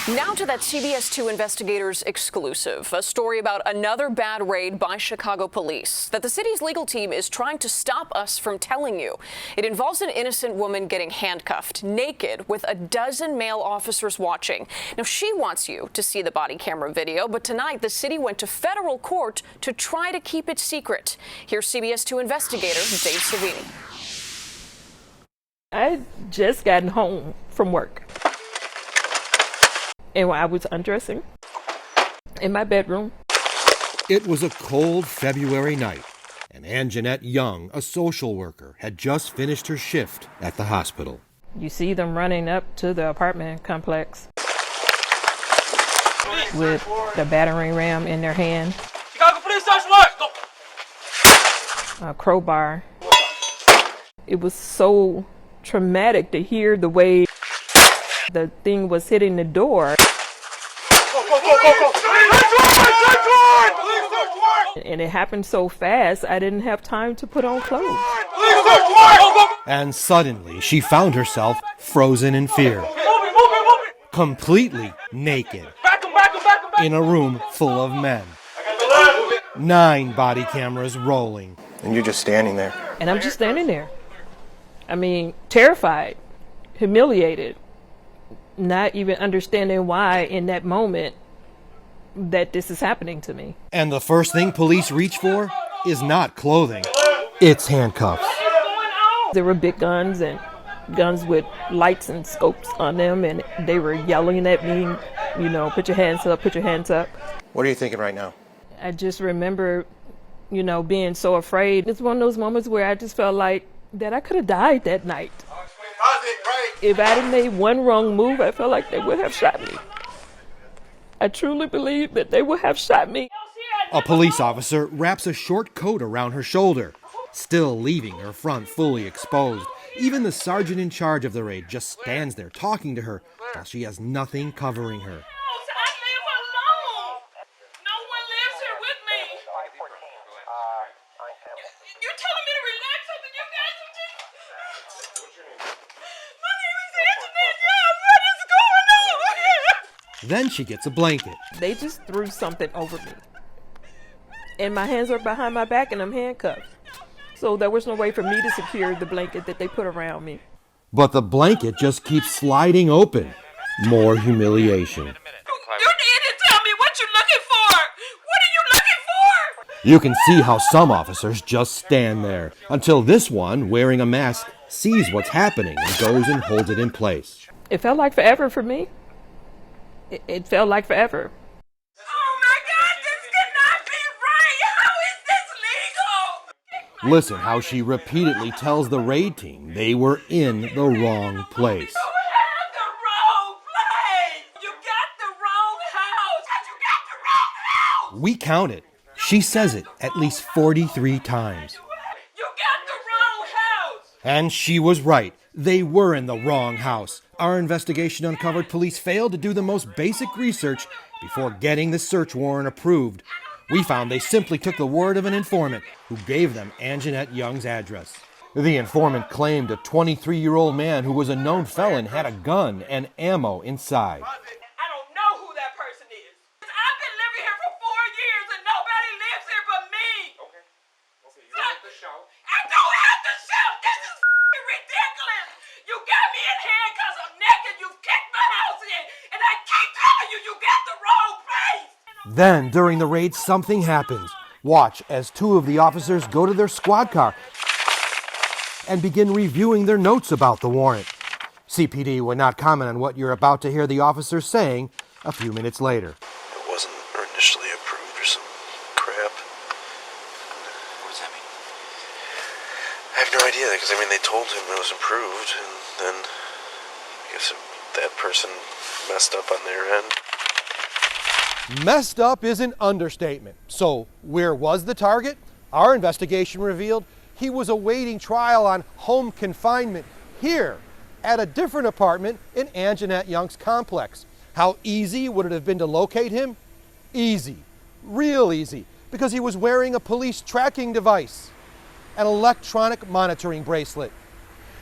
Now to that CBS2 Investigators exclusive, a story about another bad raid by Chicago police that the city's legal team is trying to stop us from telling you. It involves an innocent woman getting handcuffed, naked, with a dozen male officers watching. Now, she wants you to see the body camera video, but tonight the city went to federal court to try to keep it secret. Here's CBS2 investigator Dave Savini. I had just gotten home from work. And while I was undressing in my bedroom. It was a cold February night, and Anjanette Young, a social worker, had just finished her shift at the hospital. You see them running up to the apartment complex with the battering ram in their hand, Chicago Police Search Warrant! Go! a crowbar. It was so traumatic to hear the way the thing was hitting the door. Go! And it happened so fast, I didn't have time to put on clothes. And suddenly, she found herself frozen in fear, completely naked, in a room full of men. 9 body cameras rolling. And you're just standing there. And I'm just standing there. I mean, terrified, humiliated, not even understanding why in that moment that this is happening to me. And the first thing police reach for is not clothing, it's handcuffs. There were big guns and guns with lights and scopes on them, and they were yelling at me, you know, put your hands up, put your hands up. What are you thinking right now? I just remember, you know, being so afraid. It's one of those moments where I just felt like that I could have died that night. If I had made one wrong move, I felt like they would have shot me. I truly believe that they would have shot me. A police officer wraps a short coat around her shoulder, still leaving her front fully exposed. Even the sergeant in charge of the raid just stands there talking to her while she has nothing covering her. Then she gets a blanket. They just threw something over me. And my hands are behind my back and I'm handcuffed. So there was no way for me to secure the blanket that they put around me. But the blanket just keeps sliding open. More humiliation. You need to tell me what you're looking for! What are you looking for? You can see how some officers just stand there, until this one, wearing a mask, sees what's happening and goes and holds it in place. It felt like forever for me. It felt like forever. Oh my God, this cannot be right! How is this legal? Listen how she repeatedly tells the raid team they were in the wrong place. You have the wrong place! You got the wrong house! You got the wrong house! We counted. She says it at least 43 times. You got the wrong house! And she was right. They were in the wrong house. Our investigation uncovered police failed to do the most basic research before getting the search warrant approved. We found they simply took the word of an informant who gave them Anjanette Young's address. The informant claimed a 23-year-old man who was a known felon had a gun and ammo inside. I don't know who that person is. I've been living here for 4 years and nobody lives here but me. Okay, you don't have to shout. I don't have to shout. This is ridiculous. You got me in handcuffs. I'm naked. You've kicked my house in. And I keep telling you, you got the wrong place. Then, during the raid, something happens. Watch as 2 of the officers go to their squad car and begin reviewing their notes about the warrant. CPD would not comment on what you're about to hear the officers saying a few minutes later. It wasn't initially approved or some crap. What does that mean? I have no idea, because they told him it was approved, and then I guess that person messed up on their end. Messed up is an understatement. So, where was the target? Our investigation revealed he was awaiting trial on home confinement here at a different apartment in Anjanette Young's complex. How easy would it have been to locate him? Easy, real easy, because he was wearing a police tracking device, an electronic monitoring bracelet.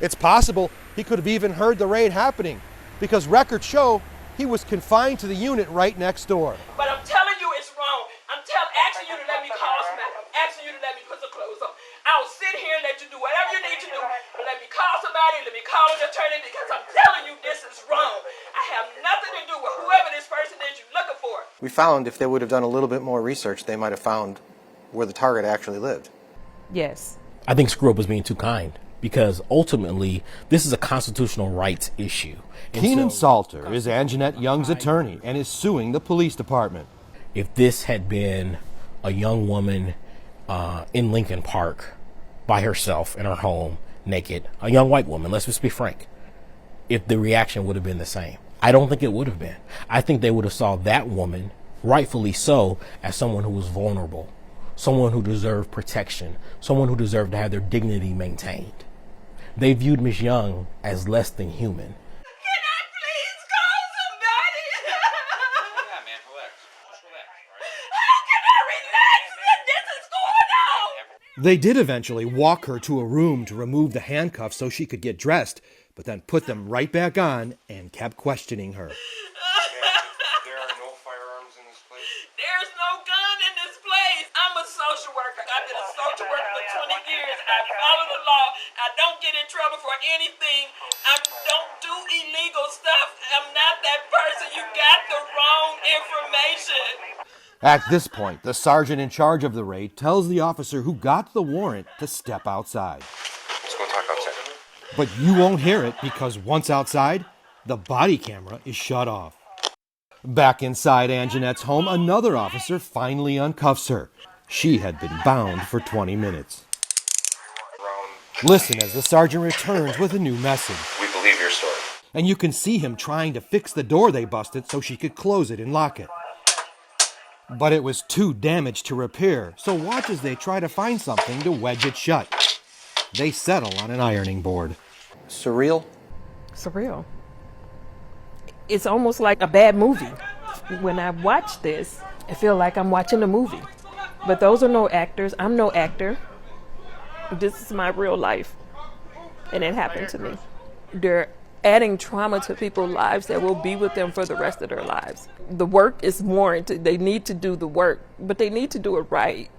It's possible he could have even heard the raid happening, because records show He was confined to the unit right next door. But I'm telling you it's wrong. I'm asking you to let me call somebody. I'm asking you to let me put some clothes on. I'll sit here and let you do whatever you need to do. But let me call somebody, let me call an attorney, because I'm telling you this is wrong. I have nothing to do with whoever this person is you're looking for. We found if they would have done a little bit more research, they might have found where the target actually lived. Yes. I think Screw Up was being too kind, because ultimately this is a constitutional rights issue. Keenan Salter is Anjanette Young's attorney and is suing the police department. If this had been a young woman in Lincoln Park by herself in her home, naked, a young white woman, let's just be frank, if the reaction would have been the same. I don't think it would have been. I think they would have saw that woman, rightfully so, as someone who was vulnerable, someone who deserved protection, someone who deserved to have their dignity maintained. They viewed Ms. Young as less than human. Can I please call somebody? Yeah, man, relax. Just relax, all right? How can I relax when this is going on? They did eventually walk her to a room to remove the handcuffs so she could get dressed, but then put them right back on and kept questioning her. There are no firearms in this place. There's no gun in this place. I'm a social worker. I've been a social worker for 20 years. I follow the law. I don't get in trouble for anything. I don't do illegal stuff. I'm not that person. You got the wrong information. At this point, the sergeant in charge of the raid tells the officer who got the warrant to step outside. Let's go talk outside. But you won't hear it because once outside, the body camera is shut off. Back inside Anjanette's home, another officer finally uncuffs her. She had been bound for 20 minutes. Listen as the sergeant returns with a new message. We believe your story. And you can see him trying to fix the door they busted so she could close it and lock it. But it was too damaged to repair, so watch as they try to find something to wedge it shut. They settle on an ironing board. Surreal? Surreal. It's almost like a bad movie. When I watch this, I feel like I'm watching a movie. But those are no actors. I'm no actor. This is my real life. And it happened to me. They're adding trauma to people's lives that will be with them for the rest of their lives. The work is warranted. They need to do the work, but they need to do it right.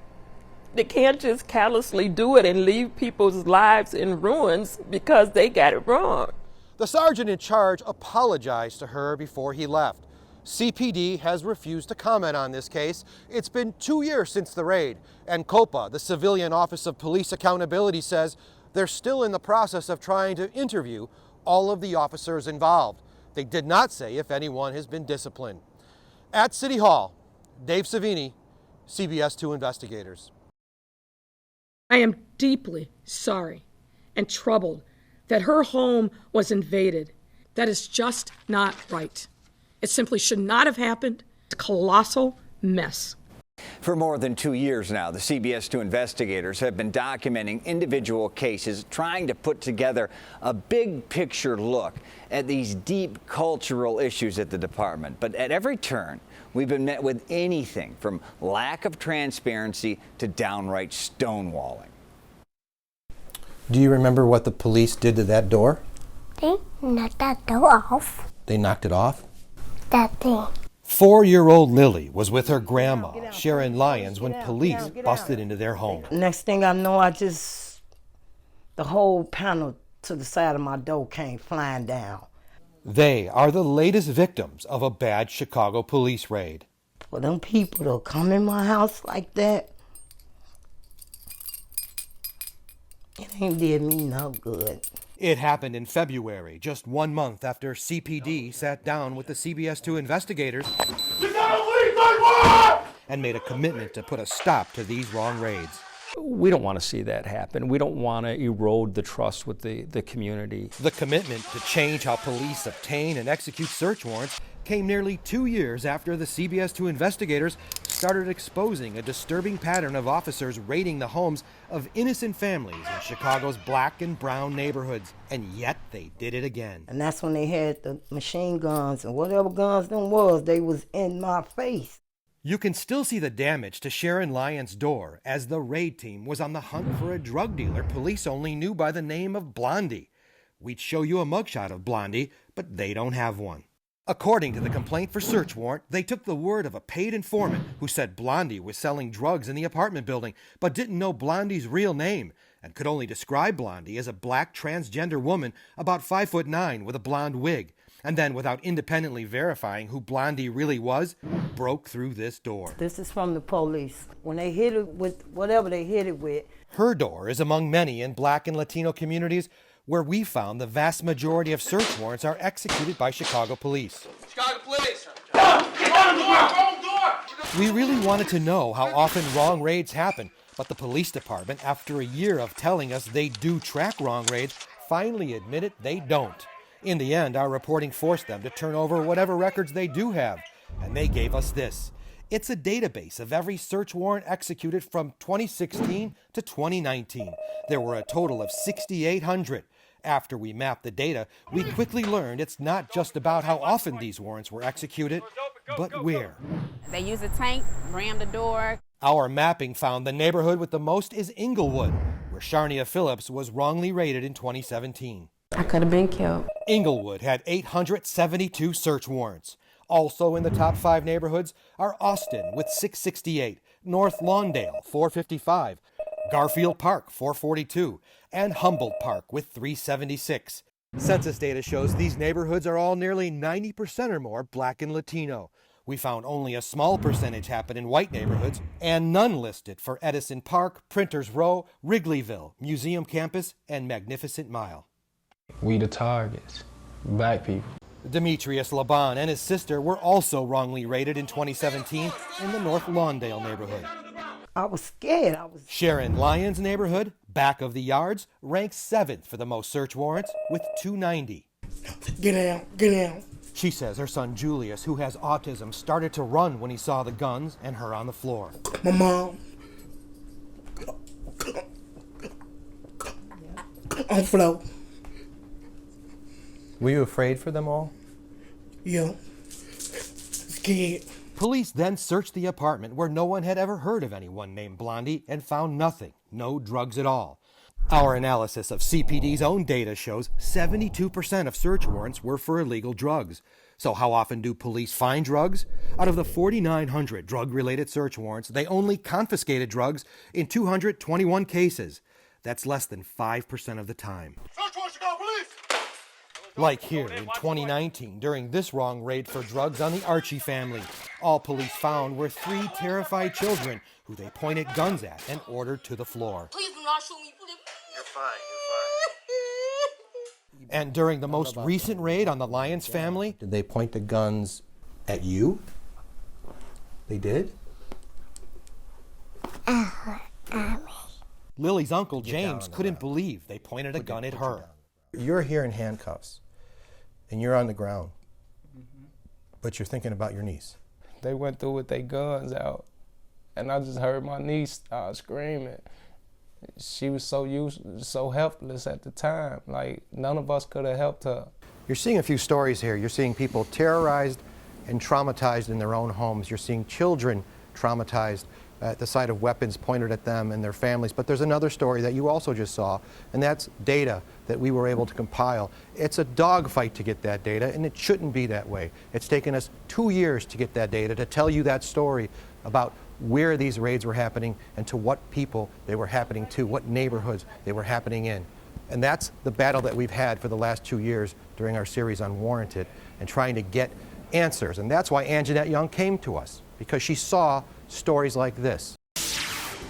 They can't just callously do it and leave people's lives in ruins because they got it wrong. The sergeant in charge apologized to her before he left. CPD has refused to comment on this case. It's been 2 years since the raid, and COPA, the Civilian Office of Police Accountability, says they're still in the process of trying to interview all of the officers involved. They did not say if anyone has been disciplined. At City Hall, Dave Savini, CBS2 Investigators. I am deeply sorry and troubled that her home was invaded. That is just not right. It simply should not have happened. It's a colossal mess. For more than 2 years now, the CBS2 investigators have been documenting individual cases, trying to put together a big picture look at these deep cultural issues at the department. But at every turn, we've been met with anything from lack of transparency to downright stonewalling. Do you remember what the police did to that door? They knocked that door off. They knocked it off? That thing. 4-year-old Lily was with her grandma, Sharon Lyons, when police busted into their home. Next thing I know, the whole panel to the side of my door came flying down. They are the latest victims of a bad Chicago police raid. For them people to come in my house like that, it ain't did me no good. It happened in February, just 1 month after CPD sat down with the CBS2 investigators and made a commitment to put a stop to these wrong raids. We don't want to see that happen. We don't want to erode the trust with the community. The commitment to change how police obtain and execute search warrants came nearly 2 years after the CBS2 investigators started exposing a disturbing pattern of officers raiding the homes of innocent families in Chicago's black and brown neighborhoods. And yet they did it again. And that's when they had the machine guns and whatever guns them was, they was in my face. You can still see the damage to Sharon Lyons' door as the raid team was on the hunt for a drug dealer police only knew by the name of Blondie. We'd show you a mugshot of Blondie, but they don't have one. According to the complaint for search warrant, they took the word of a paid informant who said Blondie was selling drugs in the apartment building, but didn't know Blondie's real name and could only describe Blondie as a black transgender woman about 5'9" with a blonde wig. And then, without independently verifying who Blondie really was, broke through this door. This is from the police. When they hit it with whatever they hit it with. Her door is among many in black and Latino communities where we found the vast majority of search warrants are executed by Chicago police. Chicago police! Wrong door! We really wanted to know how often wrong raids happen, but the police department, after a year of telling us they do track wrong raids, finally admitted they don't. In the end, our reporting forced them to turn over whatever records they do have, and they gave us this. It's a database of every search warrant executed from 2016 to 2019. There were a total of 6,800. After we mapped the data, we quickly learned it's not just about how often these warrants were executed, but where. They use a tank, ram the door. Our mapping found the neighborhood with the most is Inglewood, where Sharnia Phillips was wrongly raided in 2017. I could have been killed. Inglewood had 872 search warrants. Also in the top 5 neighborhoods are Austin with 668, North Lawndale 455, Garfield Park 442, and Humboldt Park with 376. Census data shows these neighborhoods are all nearly 90% or more black and Latino. We found only a small percentage happen in white neighborhoods and none listed for Edison Park, Printers Row, Wrigleyville, Museum Campus, and Magnificent Mile. We the targets, black people. Demetrius Laban and his sister were also wrongly raided in 2017 in the North Lawndale neighborhood. I was scared. Sharon Lyons' neighborhood, back of the yards, ranks 7th for the most search warrants with 290. Get out. She says her son Julius, who has autism, started to run when he saw the guns and her on the floor. My mom. On the floor. Were you afraid for them all? Yeah. Scared. Police then searched the apartment where no one had ever heard of anyone named Blondie and found nothing, no drugs at all. Our analysis of CPD's own data shows 72% of search warrants were for illegal drugs. So how often do police find drugs? Out of the 4,900 drug-related search warrants, they only confiscated drugs in 221 cases. That's less than 5% of the time. Search warrant, Chicago police! Like here in 2019, during this wrong raid for drugs on the Archie family, all police found were 3 terrified children who they pointed guns at and ordered to the floor. Please do not shoot me, please. You're fine. And during the most recent raid on the Lyons family, Did they point the guns at you? They did? Lily's uncle James couldn't believe they pointed a gun at her. You're here in handcuffs, and you're on the ground, but you're thinking about your niece. They went through with their guns out, and I just heard my niece start screaming. She was so helpless at the time. Like, none of us could have helped her. You're seeing a few stories here. You're seeing people terrorized and traumatized in their own homes. You're seeing children traumatized at the sight of weapons pointed at them and their families. But there's another story that you also just saw, and that's data that we were able to compile. It's a dogfight to get that data, and it shouldn't be that way. It's taken us 2 years to get that data, to tell you that story about where these raids were happening and to what people they were happening to, what neighborhoods they were happening in. And that's the battle that we've had for the last 2 years during our series unWarranted and trying to get answers. And that's why Anjanette Young came to us, because she saw stories like this.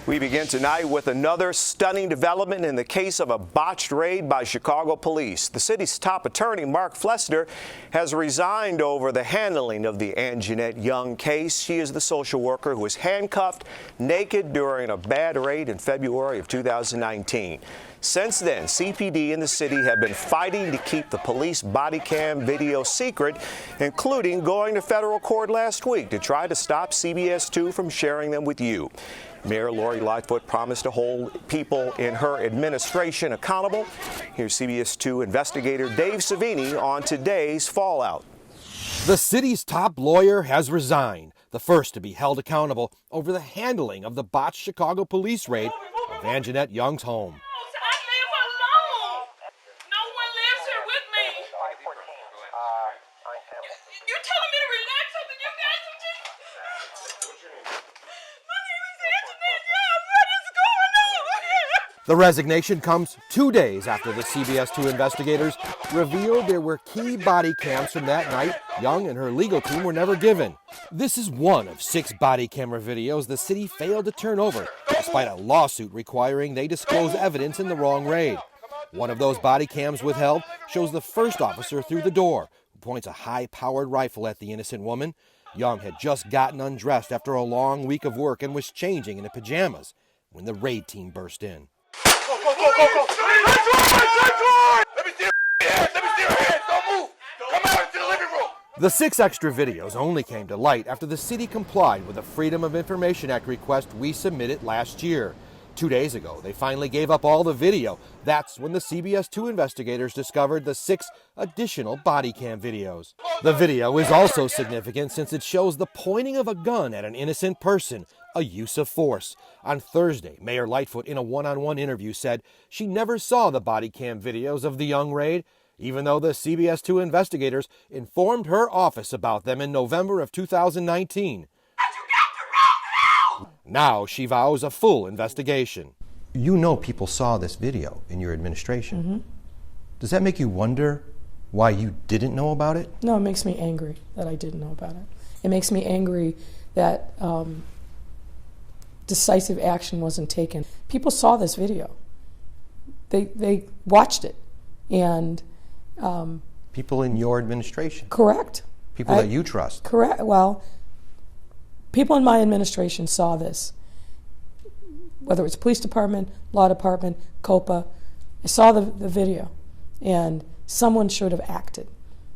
We begin tonight with another stunning development in the case of a botched raid by Chicago police. The city's top attorney, Mark Flessner, has resigned over the handling of the Anjanette Young case. She is the social worker who was handcuffed naked during a bad raid in February of 2019. Since then, CPD and the city have been fighting to keep the police body cam video secret, including going to federal court last week to try to stop CBS2 from sharing them with you. Mayor Lori Lightfoot promised to hold people in her administration accountable. Here's CBS2 investigator Dave Savini on today's fallout. The city's top lawyer has resigned, the first to be held accountable over the handling of the botched Chicago police raid of Anjanette Young's home. You The resignation comes 2 days after the CBS2 investigators revealed there were key body cams from that night Young and her legal team were never given. This is one of 6 body camera videos the city failed to turn over, despite a lawsuit requiring they disclose evidence in the wrong raid. One of those body cams withheld shows the first officer through the door, who points a high-powered rifle at the innocent woman. Young had just gotten undressed after a long week of work and was changing into pajamas when the raid team burst in. Go! Let me see your hands! Let me see your hands! Don't move! Come out into the living room! The 6 extra videos only came to light after the city complied with a Freedom of Information Act request we submitted last year. 2 days ago, they finally gave up all the video. That's when the CBS2 investigators discovered the 6 additional body cam videos. The video is also significant since it shows the pointing of a gun at an innocent person, a use of force. On Thursday, Mayor Lightfoot, in a one-on-one interview, said she never saw the body cam videos of the Young raid, even though the CBS2 investigators informed her office about them in November of 2019. Now she vows a full investigation. You know people saw this video in your administration. Mm-hmm. Does that make you wonder why you didn't know about it? No, it makes me angry that I didn't know about it. It makes me angry that decisive action wasn't taken. People saw this video. They watched it. And people in your administration? Correct. People that you trust? Correct. Well, people in my administration saw this, whether it's police department, law department, COPA. I saw the video, and someone should have acted.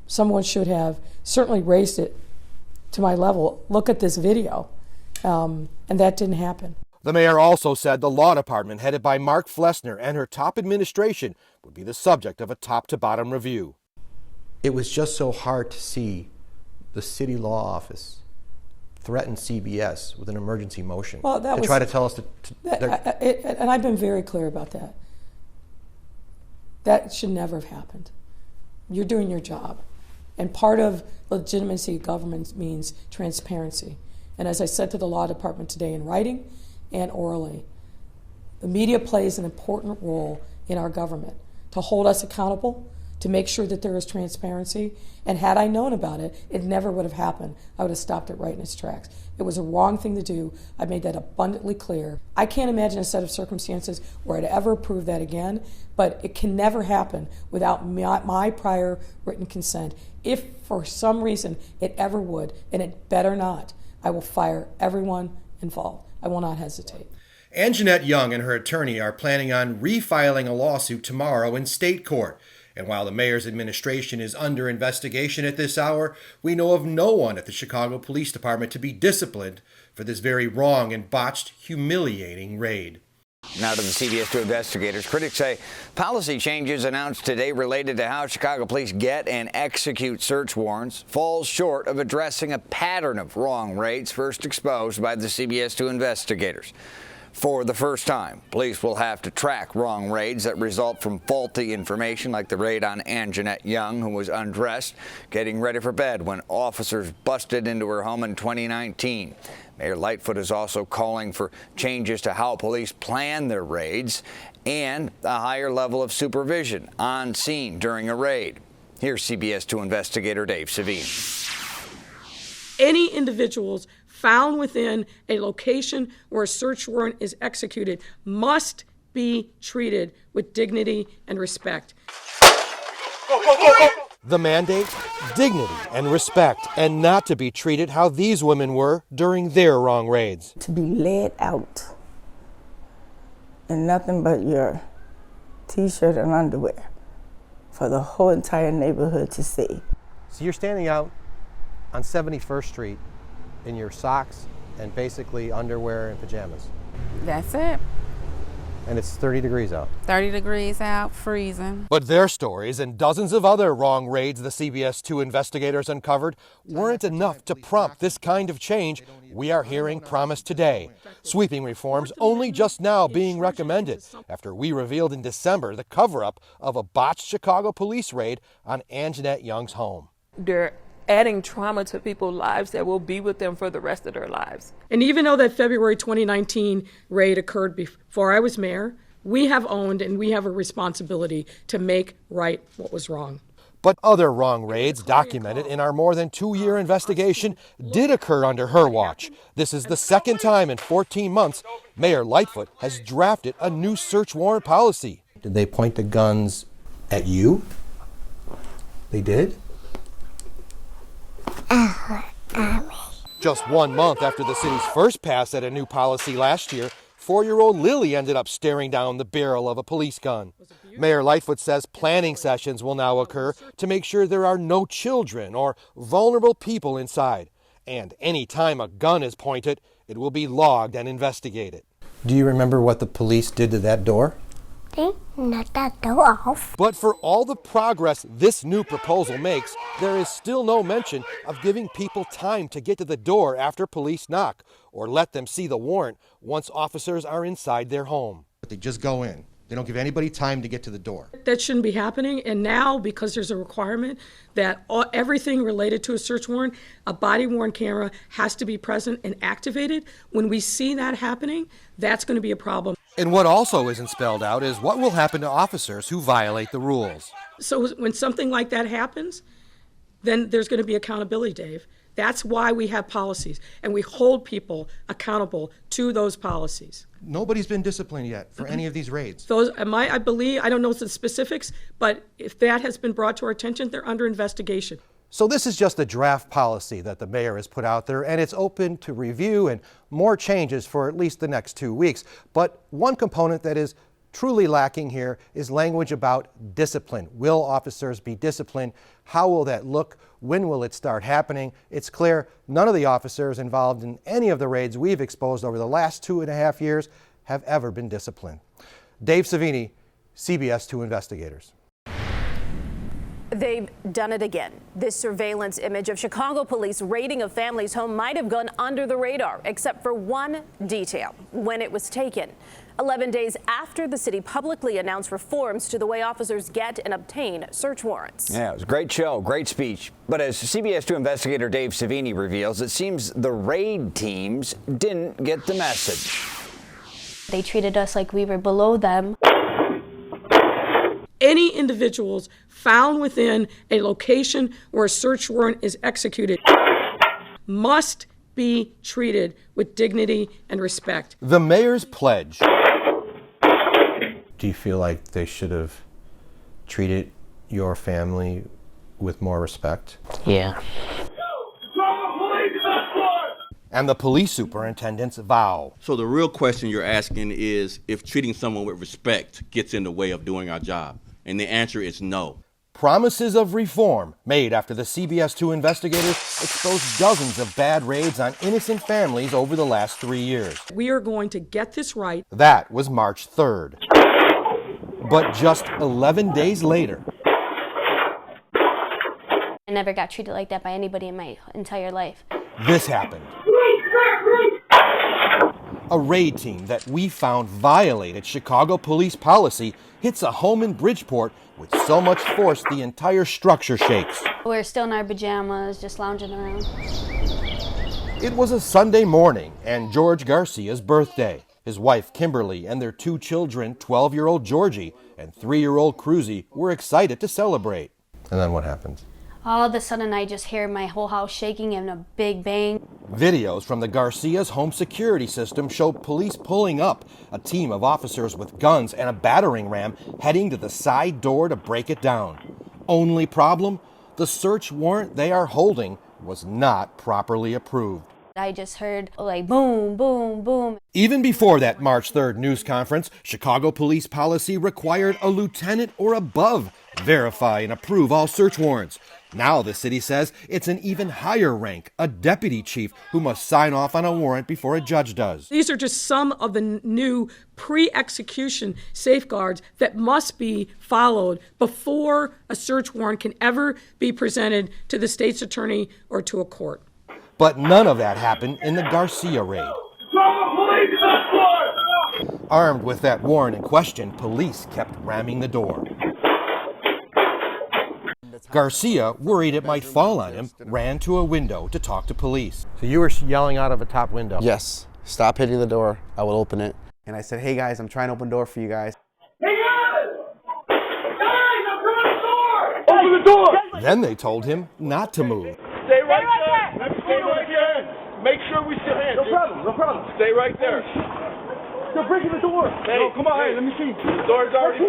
Someone should have certainly raised it to my level. Look at this video, and that didn't happen. The mayor also said the law department, headed by Mark Flessner, and her top administration would be the subject of a top-to-bottom review. It was just so hard to see the city law office threaten CBS with an emergency motion to try to tell us and I've been very clear about that. That should never have happened. You're doing your job. And part of legitimacy of government means transparency. And as I said to the law department today in writing and orally, the media plays an important role in our government to hold us accountable, to make sure that there is transparency. And had I known about it, it never would have happened. I would have stopped it right in its tracks. It was a wrong thing to do. I made that abundantly clear. I can't imagine a set of circumstances where I'd ever approve that again, but it can never happen without my prior written consent. If for some reason it ever would, and it better not, I will fire everyone involved. I will not hesitate. Anjanette Young and her attorney are planning on refiling a lawsuit tomorrow in state court. And while the mayor's administration is under investigation at this hour, we know of no one at the Chicago Police Department to be disciplined for this very wrong and botched, humiliating raid. Now to the CBS2 investigators. Critics say policy changes announced today related to how Chicago police get and execute search warrants falls short of addressing a pattern of wrong raids first exposed by the CBS2 investigators. For the first time, police will have to track wrong raids that result from faulty information, like the raid on Anjanette Young, who was undressed, getting ready for bed when officers busted into her home in 2019. Mayor Lightfoot is also calling for changes to how police plan their raids and a higher level of supervision on scene during a raid. Here's CBS2 investigator Dave Savini. Any individuals found within a location where a search warrant is executed must be treated with dignity and respect. The mandate? Dignity and respect, and not to be treated how these women were during their wrong raids. To be led out in nothing but your t-shirt and underwear for the whole entire neighborhood to see. So you're standing out on 71st Street in your socks and basically underwear and pajamas. That's it. And it's 30 degrees out. 30 degrees out, freezing. But their stories and dozens of other wrong raids the CBS2 investigators uncovered weren't enough to prompt this kind of change we are hearing promised today. Sweeping reforms only just now being recommended after we revealed in December the cover-up of a botched Chicago police raid on Anjanette Young's home. They're adding trauma to people's lives that will be with them for the rest of their lives. And even though that February 2019 raid occurred before I was mayor, We have owned and we have a responsibility to make right what was wrong. But other wrong raids documented in our more than 2-year investigation did occur under her watch. This is the second time in 14 months Mayor Lightfoot has drafted a new search warrant policy. Did they point the guns at you? They did? Just 1 month after the city's first pass at a new policy last year, 4-year-old Lily ended up staring down the barrel of a police gun. Mayor Lightfoot says planning sessions will now occur to make sure there are no children or vulnerable people inside. And any time a gun is pointed, it will be logged and investigated. Do you remember what the police did to that door? They knocked that door off. But for all the progress this new proposal makes, there is still no mention of giving people time to get to the door after police knock, or let them see the warrant once officers are inside their home. They just go in. They don't give anybody time to get to the door. That shouldn't be happening. And now, because there's a requirement that everything related to a search warrant, a body-worn camera has to be present and activated. When we see that happening, that's going to be a problem. And what also isn't spelled out is what will happen to officers who violate the rules. So when something like that happens, then there's going to be accountability, Dave. That's why we have policies, and we hold people accountable to those policies. Nobody's been disciplined yet for any of these raids. Those, I believe, I don't know the specifics, but if that has been brought to our attention, they're under investigation. So this is just a draft policy that the mayor has put out there, and it's open to review and more changes for at least the next 2 weeks. But one component that is truly lacking here is language about discipline. Will officers be disciplined? How will that look? When will it start happening? It's clear none of the officers involved in any of the raids we've exposed over the last 2.5 years have ever been disciplined. Dave Savini, CBS2 Investigators. They've done it again. This surveillance image of Chicago police raiding a family's home might have gone under the radar, except for one detail: when it was taken. 11 days after the city publicly announced reforms to the way officers get and obtain search warrants. Yeah, it was a great show, great speech. But as CBS2 investigator Dave Savini reveals, it seems the raid teams didn't get the message. They treated us like we were below them. Any individuals found within a location where a search warrant is executed must be treated with dignity and respect. The mayor's pledge. Do you feel like they should have treated your family with more respect? Yeah. And the police superintendent's vow. So the real question you're asking is if treating someone with respect gets in the way of doing our job. And the answer is no. Promises of reform made after the CBS2 investigators exposed dozens of bad raids on innocent families over the last 3 years. We are going to get this right. That was March 3rd. But just 11 days later, I never got treated like that by anybody in my entire life. This happened. A raid team that we found violated Chicago police policy hits a home in Bridgeport with so much force the entire structure shakes. We're still in our pajamas, just lounging around. It was a Sunday morning and George Garcia's birthday. His wife, Kimberly, and their 2 children, 12-year-old Georgie and 3-year-old Cruzy, were excited to celebrate. And then what happens? All of a sudden, I just hear my whole house shaking and a big bang. Videos from the Garcia's home security system show police pulling up, a team of officers with guns and a battering ram heading to the side door to break it down. Only problem? The search warrant they are holding was not properly approved. I just heard like boom, boom, boom. Even before that March 3rd news conference, Chicago police policy required a lieutenant or above verify and approve all search warrants. Now the city says it's an even higher rank, a deputy chief, who must sign off on a warrant before a judge does. These are just some of the new pre-execution safeguards that must be followed before a search warrant can ever be presented to the state's attorney or to a court. But none of that happened in the Garcia raid. Armed with that warrant in question, police kept ramming the door. Garcia, worried it might fall on him, ran to a window to talk to police. So you were yelling out of a top window? Yes. Stop hitting the door. I will open it. And I said, hey guys, I'm trying to open the door for you guys. Hey guys! Guys, I'm coming to the door! Open the door! Then they told him not to move. Stay right there! Let me stay right there! Make sure we still hands. No problem. Stay right there. They're breaking the door. Hey, no, come on, hey, let me see. The door's already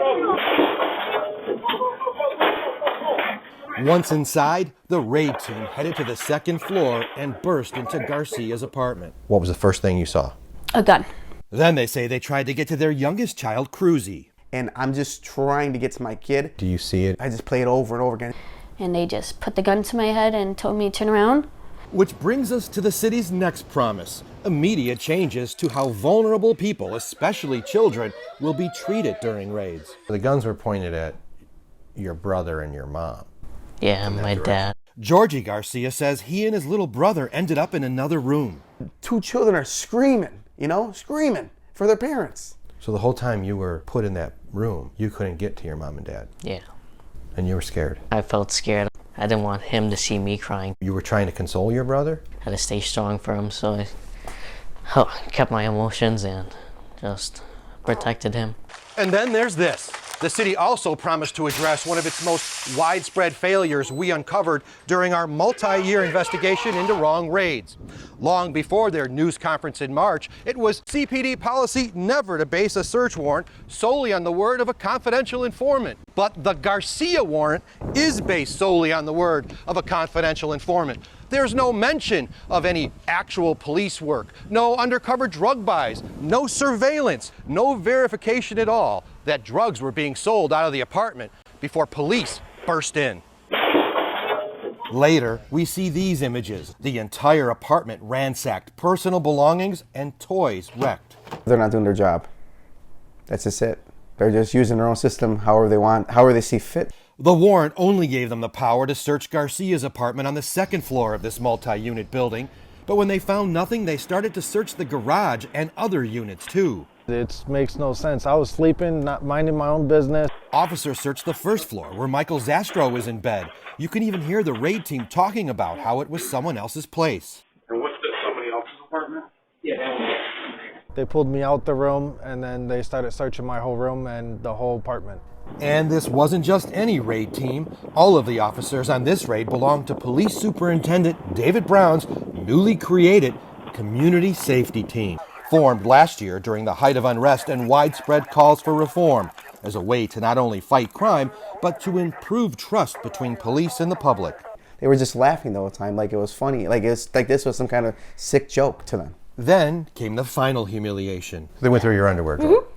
open. Once inside, the raid team headed to the second floor and burst into Garcia's apartment. What was the first thing you saw? A gun. Then they say they tried to get to their youngest child, Cruzy. And I'm just trying to get to my kid. Do you see it? I just play it over and over again. And they just put the gun to my head and told me to turn around. Which brings us to the city's next promise, immediate changes to how vulnerable people, especially children, will be treated during raids. The guns were pointed at your brother and your mom. Yeah, my dad. Georgie Garcia says he and his little brother ended up in another room. 2 children are screaming, screaming for their parents. So the whole time you were put in that room, you couldn't get to your mom and dad? Yeah. And you were scared? I felt scared. I didn't want him to see me crying. You were trying to console your brother? I had to stay strong for him, so I kept my emotions and just protected him. And then there's this. The city also promised to address one of its most widespread failures we uncovered during our multi-year investigation into wrong raids. Long before their news conference in March, it was CPD policy never to base a search warrant solely on the word of a confidential informant. But the Garcia warrant is based solely on the word of a confidential informant. There's no mention of any actual police work, no undercover drug buys, no surveillance, no verification at all that drugs were being sold out of the apartment before police burst in. Later, we see these images. The entire apartment ransacked, personal belongings and toys wrecked. They're not doing their job. That's just it. They're just using their own system however they want, however they see fit. The warrant only gave them the power to search Garcia's apartment on the second floor of this multi-unit building, but when they found nothing, they started to search the garage and other units too. It makes no sense. I was sleeping, not minding my own business. Officers searched the first floor where Michael Zastro was in bed. You can even hear the raid team talking about how it was someone else's place. And what's this, somebody else's apartment? Yeah. They pulled me out the room and then they started searching my whole room and the whole apartment. And this wasn't just any raid team. All of the officers on this raid belonged to Police Superintendent David Brown's newly created Community Safety Team, formed last year during the height of unrest and widespread calls for reform, as a way to not only fight crime, but to improve trust between police and the public. They were just laughing the whole time, like it was funny, like this was some kind of sick joke to them. Then came the final humiliation. They went through your underwear drawer.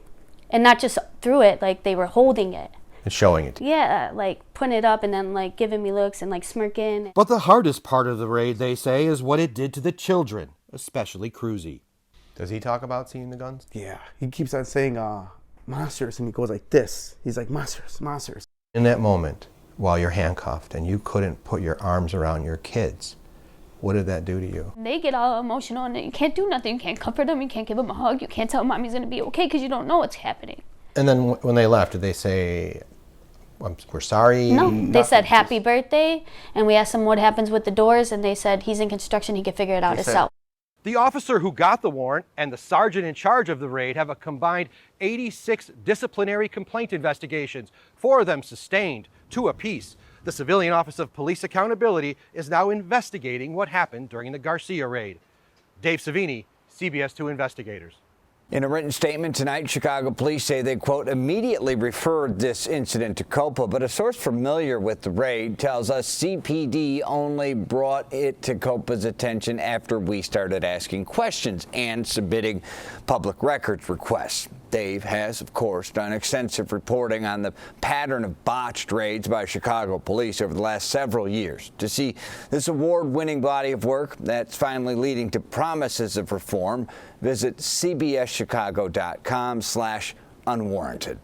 And not just through it, like they were holding it. And showing it. Yeah, like putting it up and then like giving me looks and like smirking. But the hardest part of the raid, they say, is what it did to the children, especially Cruzy. Does he talk about seeing the guns? Yeah, he keeps on saying monsters, and he goes like this. He's like, monsters, monsters. In that moment, while you're handcuffed and you couldn't put your arms around your kids, what did that do to you? They get all emotional and you can't do nothing. You can't comfort them. You can't give them a hug. You can't tell mommy's going to be okay because you don't know what's happening. And then when they left, did they say, we're sorry? No, they said happy birthday. And we asked them what happens with the doors. And they said he's in construction. He can figure it out himself. The officer who got the warrant and the sergeant in charge of the raid have a combined 86 disciplinary complaint investigations, 4 of them sustained, 2 apiece. The Civilian Office of Police Accountability is now investigating what happened during the Garcia raid. Dave Savini, CBS2 Investigators. In a written statement tonight, Chicago police say they, quote, immediately referred this incident to COPA, but a source familiar with the raid tells us CPD only brought it to COPA's attention after we started asking questions and submitting public records requests. Dave has, of course, done extensive reporting on the pattern of botched raids by Chicago police over the last several years. To see this award-winning body of work that's finally leading to promises of reform, visit cbschicago.com/unwarranted.